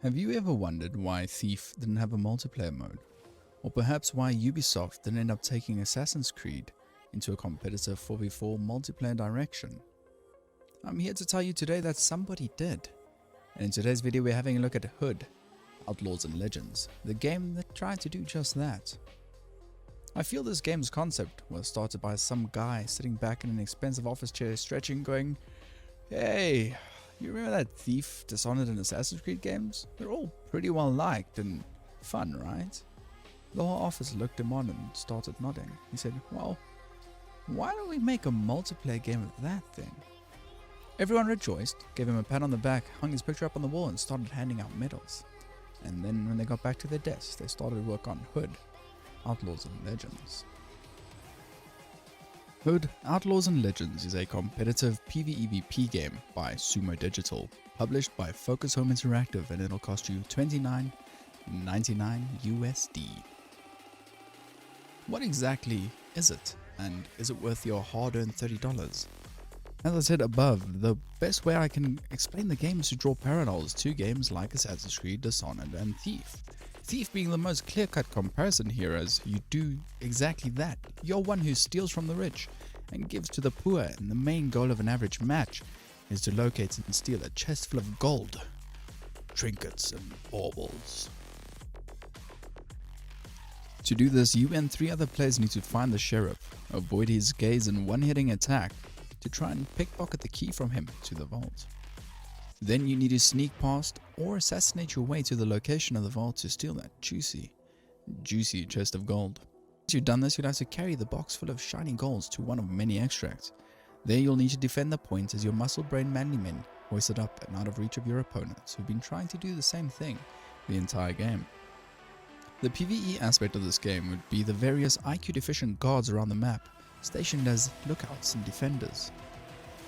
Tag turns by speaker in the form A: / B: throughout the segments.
A: Have you ever wondered why Thief didn't have a multiplayer mode? Or perhaps why Ubisoft didn't end up taking Assassin's Creed into a competitive 4v4 multiplayer direction? I'm here to tell you today that somebody did. And in today's video we're having a look at Hood, Outlaws and Legends, the game that tried to do just that. I feel this game's concept was started by some guy sitting back in an expensive office chair stretching going, "Hey, you remember that Thief, Dishonored and Assassin's Creed games? They're all pretty well liked and fun, right?" The whole office looked him on and started nodding. He said, "Well, why don't we make a multiplayer game of that thing?" Everyone rejoiced, gave him a pat on the back, hung his picture up on the wall and started handing out medals. And then when they got back to their desks, they started work on Hood, Outlaws and Legends. Hood, Outlaws and Legends is a competitive PvEvP game by Sumo Digital, published by Focus Home Interactive, and it'll cost you $29.99 USD. What exactly is it, and is it worth your hard-earned $30? As I said above, the best way I can explain the game is to draw parallels to games like Assassin's Creed, Dishonored and Thief. Thief being the most clear-cut comparison here, as you do exactly that. You're one who steals from the rich and gives to the poor, and the main goal of an average match is to locate and steal a chest full of gold, trinkets and baubles. To do this, you and 3 other players need to find the sheriff, avoid his gaze and one-hitting attack to try and pickpocket the key from him to the vault. Then you need to sneak past or assassinate your way to the location of the vault to steal that juicy chest of gold. Once you've done this, you'll have to carry the box full of shiny golds to one of many extracts. There you'll need to defend the point as your muscle-brained manly men hoist it up and out of reach of your opponents who've been trying to do the same thing the entire game. The PvE aspect of this game would be the various IQ-deficient guards around the map, stationed as lookouts and defenders.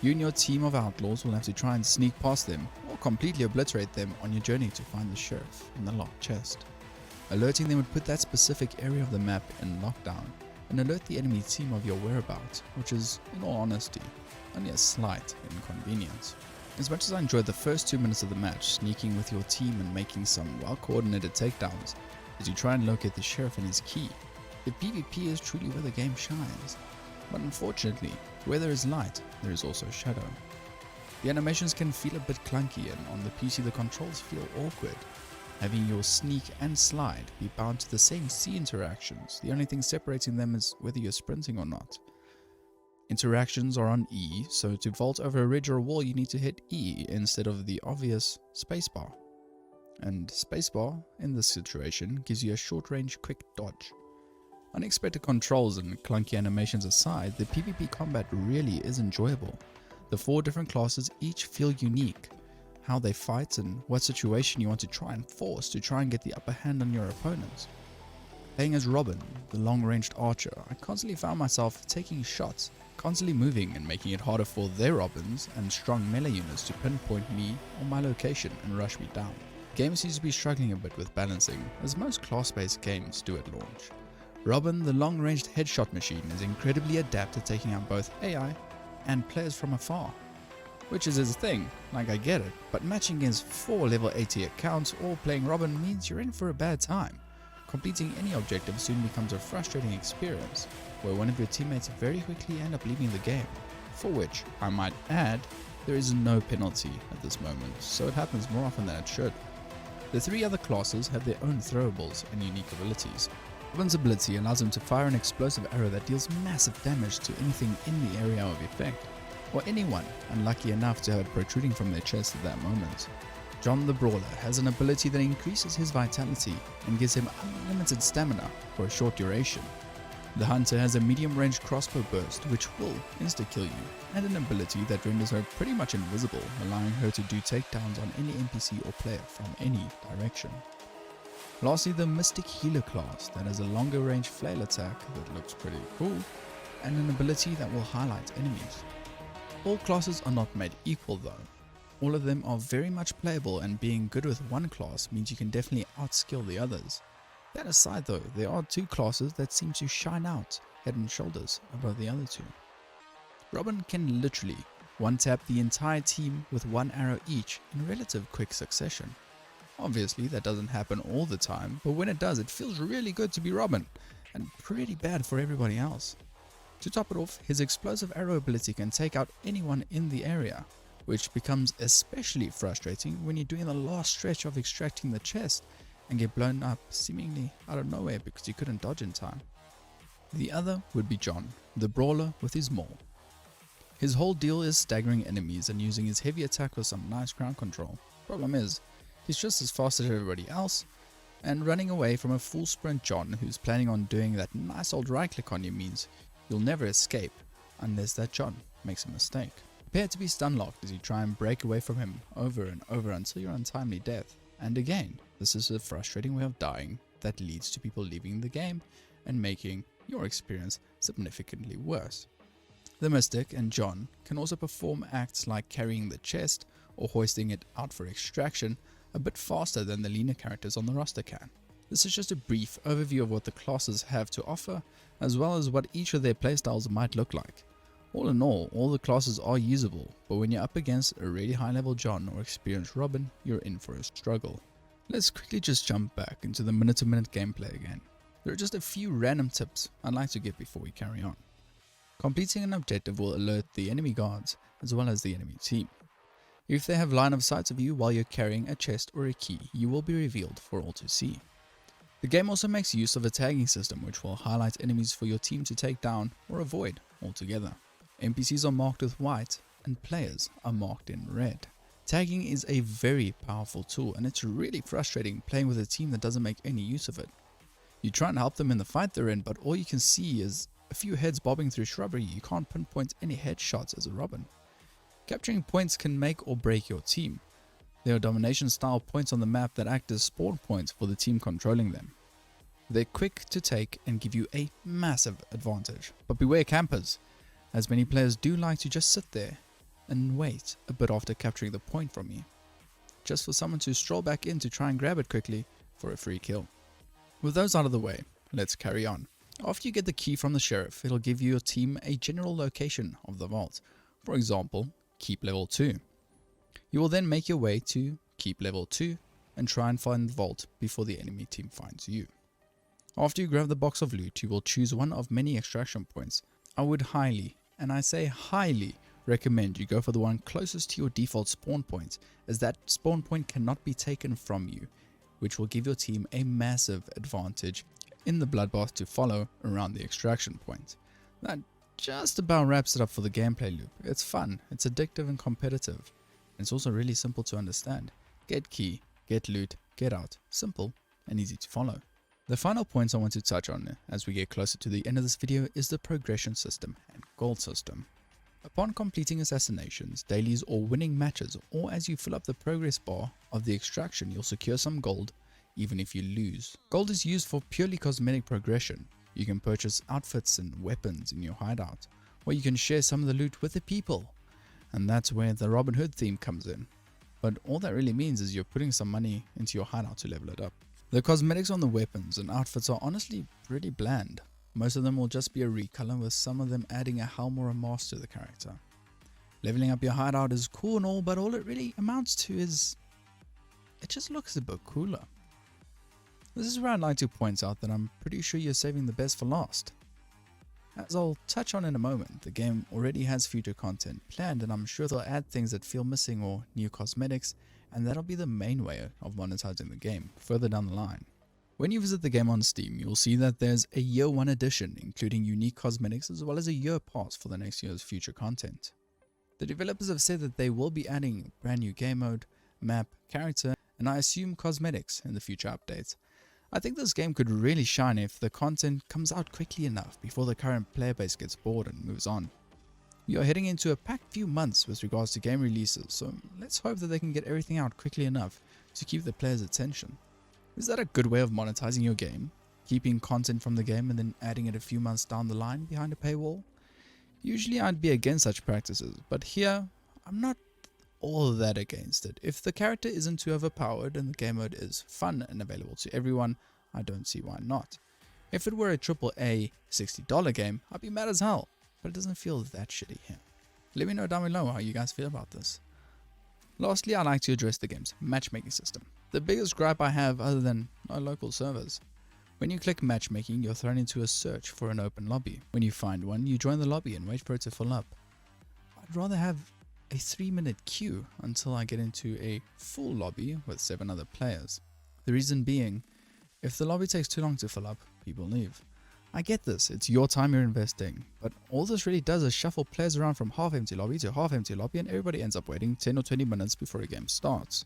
A: You and your team of outlaws will have to try and sneak past them or completely obliterate them on your journey to find the sheriff in the locked chest. Alerting them would put that specific area of the map in lockdown and alert the enemy team of your whereabouts, which is, in all honesty, only a slight inconvenience. As much as I enjoyed the first 2 minutes of the match, sneaking with your team and making some well-coordinated takedowns as you try and locate the sheriff and his key, the PvP is truly where the game shines. But unfortunately, where there is light, there is also shadow. The animations can feel a bit clunky, and on the PC the controls feel awkward, having your sneak and slide be bound to the same C interactions. The only thing separating them is whether you're sprinting or not. Interactions are on E, so to vault over a ridge or a wall you need to hit E instead of the obvious spacebar. And spacebar, in this situation, gives you a short-range quick dodge. Unexpected controls and clunky animations aside, the PvP combat really is enjoyable. The 4 different classes each feel unique. How they fight and what situation you want to try and force to try and get the upper hand on your opponents. Playing as Robin, the long-ranged archer, I constantly found myself taking shots, constantly moving and making it harder for their Robins and strong melee units to pinpoint me or my location and rush me down. The game seems to be struggling a bit with balancing, as most class-based games do at launch. Robin, the long-ranged headshot machine, is incredibly adept at taking out both AI and players from afar. Which is his thing, like I get it, but matching against 4 level 80 accounts or playing Robin means you're in for a bad time. Completing any objective soon becomes a frustrating experience, where one of your teammates very quickly end up leaving the game, for which, I might add, there is no penalty at this moment, so it happens more often than it should. The 3 other classes have their own throwables and unique abilities. Robin's ability allows him to fire an explosive arrow that deals massive damage to anything in the area of effect, or anyone unlucky enough to have it protruding from their chest at that moment. Jon the Brawler has an ability that increases his vitality and gives him unlimited stamina for a short duration. The Hunter has a medium-range crossbow burst which will insta-kill you, and an ability that renders her pretty much invisible, allowing her to do takedowns on any NPC or player from any direction. Lastly, the Mystic Healer class that has a longer range flail attack that looks pretty cool, and an ability that will highlight enemies. All classes are not made equal though. All of them are very much playable, and being good with one class means you can definitely outskill the others. That aside though, there are 2 classes that seem to shine out head and shoulders above the other 2. Robin can literally one-tap the entire team with 1 arrow each in relative quick succession. Obviously that doesn't happen all the time, but when it does it feels really good to be Robin, and pretty bad for everybody else. To top it off, his explosive arrow ability can take out anyone in the area, which becomes especially frustrating when you're doing the last stretch of extracting the chest and get blown up seemingly out of nowhere because you couldn't dodge in time. The other would be Jon, the Brawler with his maul. His whole deal is staggering enemies and using his heavy attack with some nice ground control. Problem is, he's just as fast as everybody else, and running away from a full sprint Jon who's planning on doing that nice old right click on you means you'll never escape unless that Jon makes a mistake. Prepare to be stun locked as you try and break away from him over and over until your untimely death. And again, this is a frustrating way of dying that leads to people leaving the game and making your experience significantly worse. The Mystic and Jon can also perform acts like carrying the chest or hoisting it out for extraction a bit faster than the leaner characters on the roster can. This is just a brief overview of what the classes have to offer, as well as what each of their playstyles might look like. All in all the classes are usable, but when you're up against a really high level Jon or experienced Robin, you're in for a struggle. Let's quickly just jump back into the minute-to-minute gameplay again. There are just a few random tips I'd like to give before we carry on. Completing an objective will alert the enemy guards as well as the enemy team. If they have line of sight of you while you're carrying a chest or a key, you will be revealed for all to see. The game also makes use of a tagging system which will highlight enemies for your team to take down or avoid altogether. NPCs are marked with white and players are marked in red. Tagging is a very powerful tool and it's really frustrating playing with a team that doesn't make any use of it. You try and help them in the fight they're in, but all you can see is a few heads bobbing through shrubbery. You can't pinpoint any headshots as a Robin. Capturing points can make or break your team. There are domination style points on the map that act as spawn points for the team controlling them. They're quick to take and give you a massive advantage, but beware campers, as many players do like to just sit there and wait a bit after capturing the point from you, just for someone to stroll back in to try and grab it quickly for a free kill. With those out of the way, let's carry on. After you get the key from the sheriff, it'll give your team a general location of the vault. For example, keep level 2. You will then make your way to keep level 2 and try and find the vault before the enemy team finds you. After you grab the box of loot, you will choose one of many extraction points. I would highly, and I say highly, recommend you go for the one closest to your default spawn point, as that spawn point cannot be taken from you, which will give your team a massive advantage in the bloodbath to follow around the extraction point. That just about wraps it up for the gameplay loop. It's fun, it's addictive and competitive, and it's also really simple to understand. Get key, get loot, get out. Simple and easy to follow. The final points I want to touch on as we get closer to the end of this video is the progression system and gold system. Upon completing assassinations, dailies or winning matches, or as you fill up the progress bar of the extraction, you'll secure some gold even if you lose. Gold is used for purely cosmetic progression. You can purchase outfits and weapons in your hideout, or you can share some of the loot with the people, and that's where the Robin Hood theme comes in. But all that really means is you're putting some money into your hideout to level it up. The cosmetics on the weapons and outfits are honestly pretty bland. Most of them will just be a recolor, with some of them adding a helm or a mask to the character. Leveling up your hideout is cool and all, but all it really amounts to is it just looks a bit cooler. This is where I'd like to point out that I'm pretty sure you're saving the best for last. As I'll touch on in a moment, the game already has future content planned, and I'm sure they'll add things that feel missing or new cosmetics, and that'll be the main way of monetizing the game further down the line. When you visit the game on Steam, you'll see that there's a year 1 edition including unique cosmetics as well as a year pass for the next year's future content. The developers have said that they will be adding brand new game mode, map, character, and I assume cosmetics in the future updates. I think this game could really shine if the content comes out quickly enough before the current player base gets bored and moves on. We are heading into a packed few months with regards to game releases, so let's hope that they can get everything out quickly enough to keep the players' attention. Is that a good way of monetizing your game? Keeping content from the game and then adding it a few months down the line behind a paywall? Usually I'd be against such practices, but here I'm not all that against it. If the character isn't too overpowered and the game mode is fun and available to everyone, I don't see why not. If it were a AAA $60 game, I'd be mad as hell, but it doesn't feel that shitty here. Let me know down below how you guys feel about this. Lastly, I'd like to address the game's matchmaking system. The biggest gripe I have, other than no local servers. When you click matchmaking, you're thrown into a search for an open lobby. When you find one, you join the lobby and wait for it to fill up. I'd rather have a 3-minute queue until I get into a full lobby with 7 other players. The reason being, if the lobby takes too long to fill up, people leave. I get this, it's your time you're investing, but all this really does is shuffle players around from half-empty lobby to half-empty lobby, and everybody ends up waiting 10 or 20 minutes before a game starts.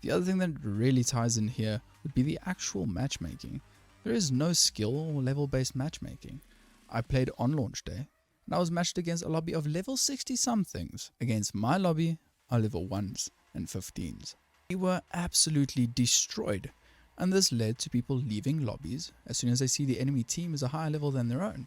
A: The other thing that really ties in here would be the actual matchmaking. There is no skill or level-based matchmaking. I played on launch day, and I was matched against a lobby of level 60-somethings. Against my lobby are level 1s and 15s. We were absolutely destroyed, and this led to people leaving lobbies as soon as they see the enemy team is a higher level than their own,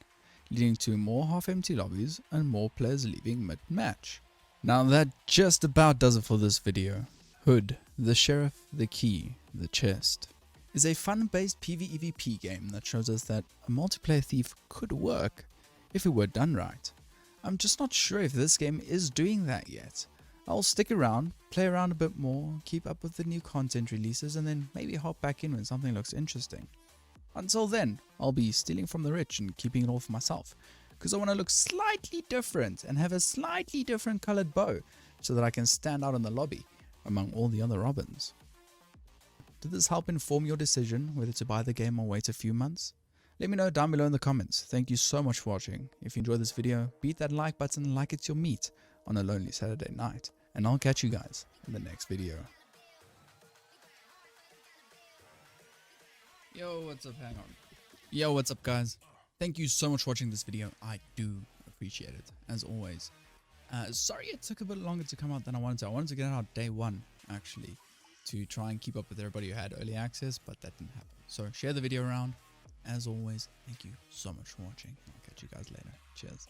A: leading to more half-empty lobbies and more players leaving mid-match. Now that just about does it for this video. Hood, the Sheriff, the Key, the Chest is a fun-based PvEvP game that shows us that a multiplayer thief could work if it were done right. I'm just not sure if this game is doing that yet. I'll stick around, play around a bit more, keep up with the new content releases, and then maybe hop back in when something looks interesting. Until then, I'll be stealing from the rich and keeping it all for myself, because I want to look slightly different and have a slightly different colored bow so that I can stand out in the lobby among all the other robins. Did this help inform your decision whether to buy the game or wait a few months? Let me know down below in the comments. Thank you so much for watching. If you enjoyed this video, beat that like button like it's your meat on a lonely Saturday night. And I'll catch you guys in the next video. Yo, what's up? Hang on. Yo, what's up, guys? Thank you so much for watching this video. I do appreciate it, as always. Sorry it took a bit longer to come out than I wanted to. I wanted to get it out day 1, actually, to try and keep up with everybody who had early access, but that didn't happen. So share the video around. As always, thank you so much for watching. I'll catch you guys later. Cheers.